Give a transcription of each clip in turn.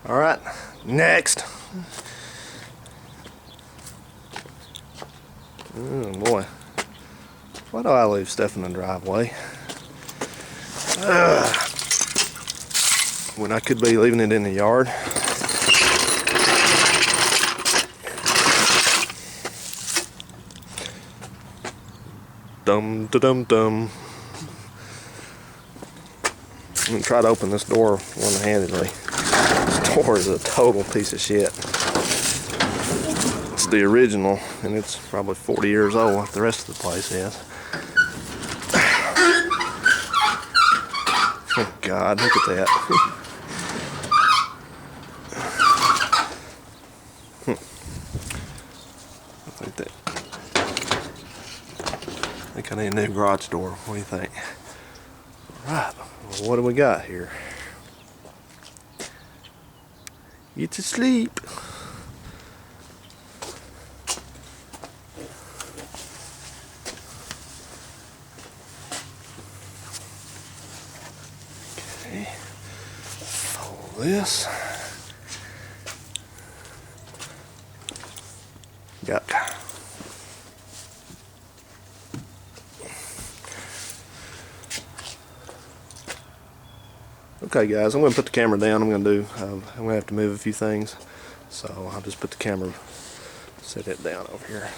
All right, next. Oh boy, why do I leave stuff in the driveway? When I could be leaving it in the yard. Dum da dum dum. I'm gonna try to open this door one-handedly. This door is a total piece of shit. It's the original, and it's probably 40 years old like the rest of the place is. Oh God, look at that. I think I need a new garage door. What do you think? All right, well, what do we got here? Get to sleep. Okay, follow this. Got okay, guys, I'm going to put the camera down. I'm going to have to move a few things, so I'll just put the camera, set it down over here.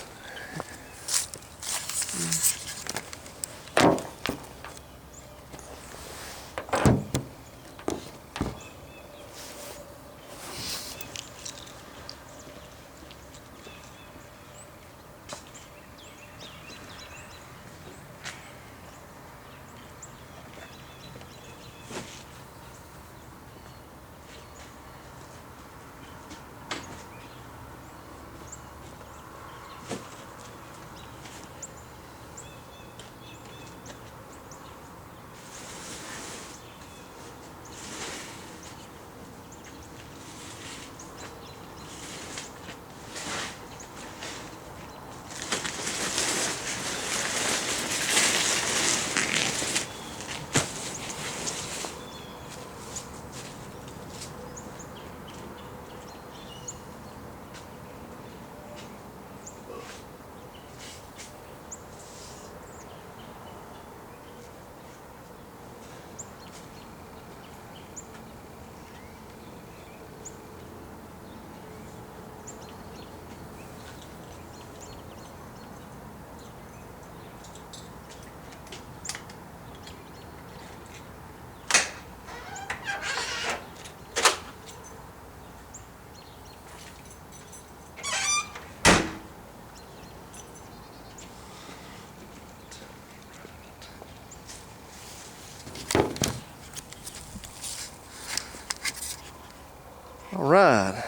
All right,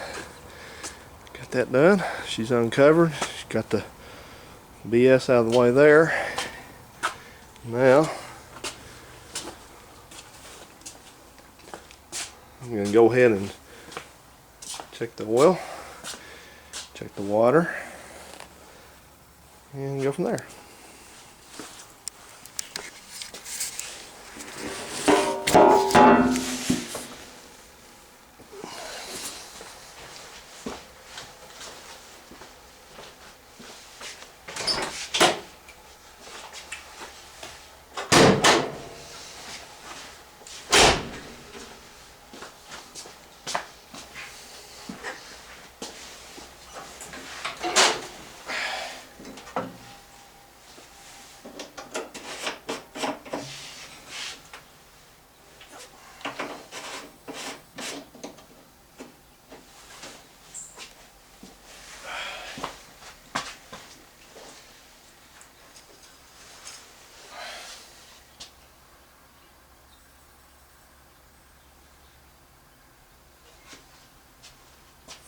got that done. She's uncovered. She's got the BS out of the way there. Now, I'm going to go ahead and check the oil, check the water, and go from there.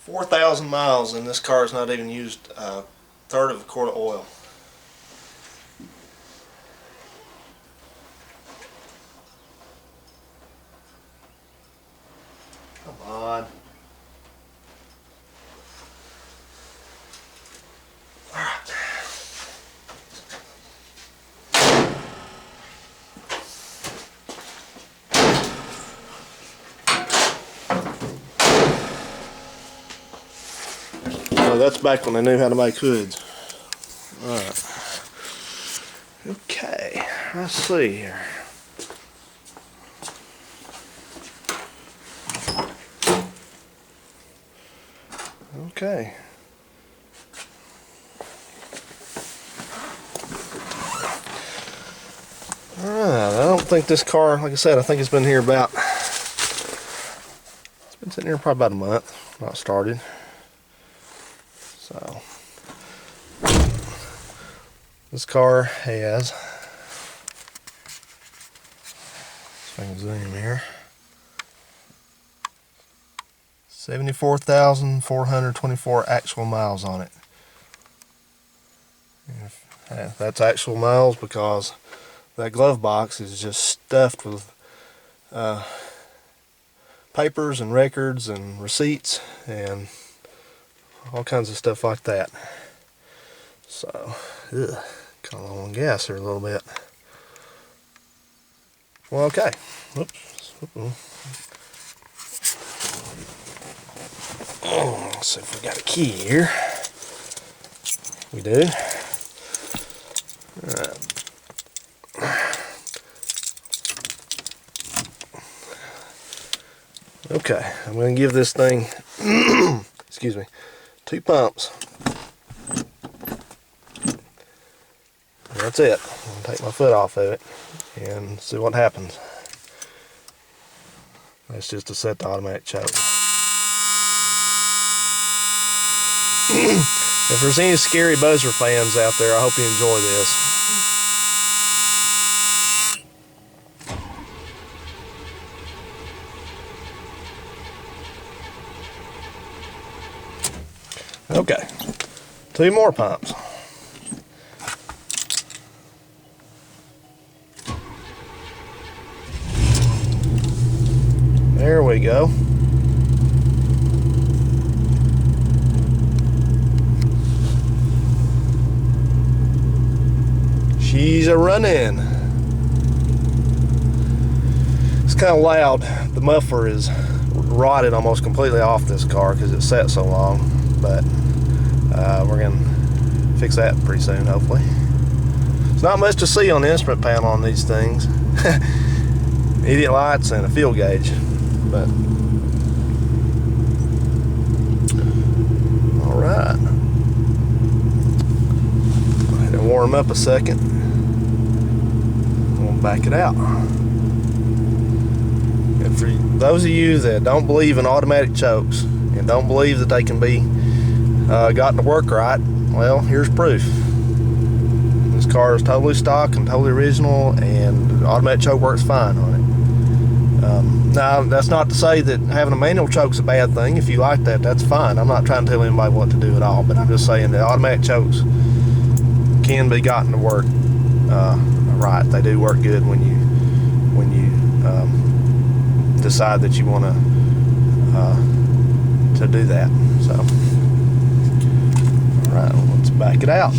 $4,000 miles and this car has not even used a third of a quart of oil. Come on. Oh, that's back when they knew how to make hoods. Alright. Okay, let's see here. Okay. Alright, I don't think this car, like I said, I think it's been here about, it's been sitting here probably about a month, not started. So, this car has, if I can zoom here, 74,424 actual miles on it. That's actual miles because that glove box is just stuffed with papers and records and receipts and all kinds of stuff like that. So, kind of low on gas here a little bit. Well, okay. Whoops. Let's see if we got a key here. We do. Alright. Okay, I'm going to give this thing, excuse me, 2 pumps. That's it. I'm going to take my foot off of it and see what happens. That's just to set the automatic choke. If there's any scary buzzer fans out there, I hope you enjoy this. Okay, 2 more pumps. There we go. She's a running. It's kind of loud. The muffler is rotted almost completely off this car because it's sat so long, but we're gonna fix that pretty soon, hopefully. There's not much to see on the instrument panel on these things. Idiot lights and a fuel gauge, but all right. Let it warm up a second. We'll back it out. And for those of you that don't believe in automatic chokes and don't believe that they can be gotten to work right, well, here's proof. This car is totally stock and totally original, and the automatic choke works fine on it. Now, that's not to say that having a manual choke's a bad thing. If you like that, that's fine. I'm not trying to tell anybody what to do at all, but I'm just saying that automatic chokes can be gotten to work right. They do work good when you decide that you want to do that. So, all right, let's back it out.